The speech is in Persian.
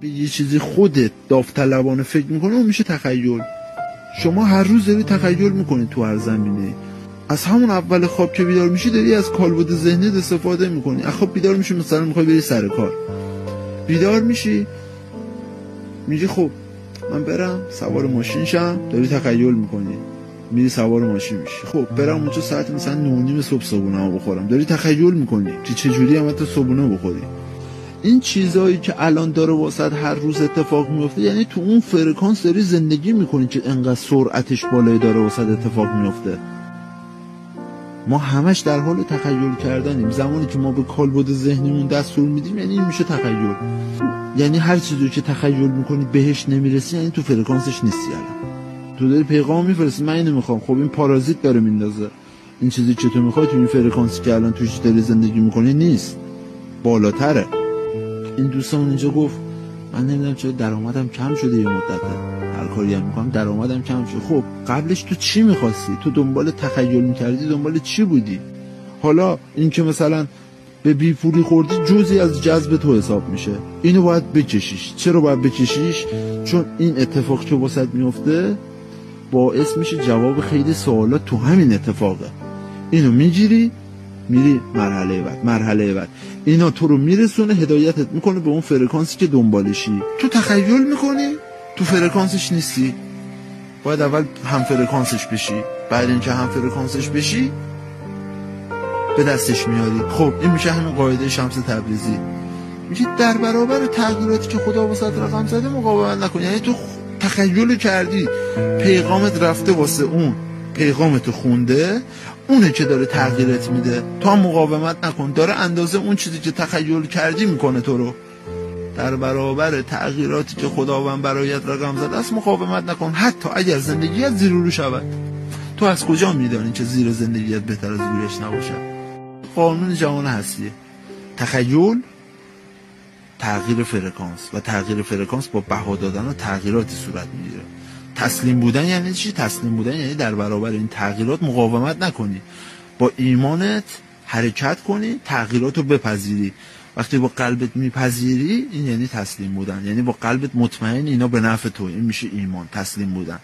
به یه چیزی خودت داوطلبانه فکر میکنه اون میشه تخیل. شما هر روز داری تخیل میکنی تو هر زمینه. از همون اول خواب که بیدار میشی داری از کالبد ذهنیت استفاده میکنی. از خواب بیدار میشی، مثلا میخوای بری سر کار، بیدار میشی میگی خب من برم سوار ماشین شم، داری تخیل میکنی، میری سوار ماشین میشی، خب برم اونجا ساعت مثلا 9:30 صبح صبحونه‌مو بخورم، داری تخیل میکنی که چه جوری هم تا صبحونه بخوری. این چیزایی که الان داره واسط هر روز اتفاق میفته، یعنی تو اون فرکانس داری زندگی میکنی که انقدر سرعتش بالای داره واسط اتفاق میفته. ما همش در حال تخیل کردنیم. زمانی که ما به کالبد ذهنیمون دستور میدیم یعنی این میشه تخیل. یعنی هر چیزی که تخیل میکنی بهش نمیرسی یعنی تو فرکانسش نیستی. الان تو داری پیغام میفرستی من اینو میخوام، خب این پارازیت داره میندازه. این چیزی که تو میخوای تو این فرکانسی که الان توش داری زندگی میکنی نیست، بالاتره. این دوستمون اینجا گفت من نمیدونم چرا درآمدم کم شده یه مدته، هر کاری هم میکنم درآمدم کم شده. خب قبلش تو چی میخواستی؟ تو دنبال تخیل میکردی؟ دنبال چی بودی؟ حالا این که مثلا به بی پولی خوردی جزئی از جذب تو حساب میشه، اینو باید بکشیش. چرا باید بکشیش؟ چون این اتفاق که واسط میفته باعث میشه جواب خیلی سوالات تو همین اتفاقه. اینو میگیری میری مرحله بعد اینا تو رو میرسونه، هدایتت میکنه به اون فرکانسی که دنبالشی. تو تخیل میکنی تو فرکانسش نیستی، باید اول هم فرکانسش بشی، بعد اینکه هم فرکانسش بشی به دستش میاری. خب این میشه همین قاعده شمس تبریزی، میشه در برابر تغییراتی که خدا واسط رقم زده مقاومت نکنی. یعنی تو تخیل کردی، پیغامت رفته واسه اون، پیغامت خونده، اونه که داره تغییرت میده، تو هم مقاومت نکن، داره اندازه اون چیزی که تخیل کردی میکنه تو رو. در برابر تغییراتی که خداوند برایت رقم زده است مقاومت نکن، حتی اگر زندگیت زیر و رو شود. تو از کجا میدانی که زیر زندگیت بهتر از رویش نباشد؟ قانون جهان هستیه. تخیل تغییر فرکانس و تغییر فرکانس با بها دادن و تغییراتی صورت میگیره. تسلیم بودن یعنی چی؟ تسلیم بودن یعنی در برابر این تغییرات مقاومت نکنی، با ایمانت حرکت کنی، تغییرات رو بپذیری. وقتی با قلبت میپذیری این یعنی تسلیم بودن، یعنی با قلبت مطمئن اینا به نفع تو، این میشه ایمان، تسلیم بودن.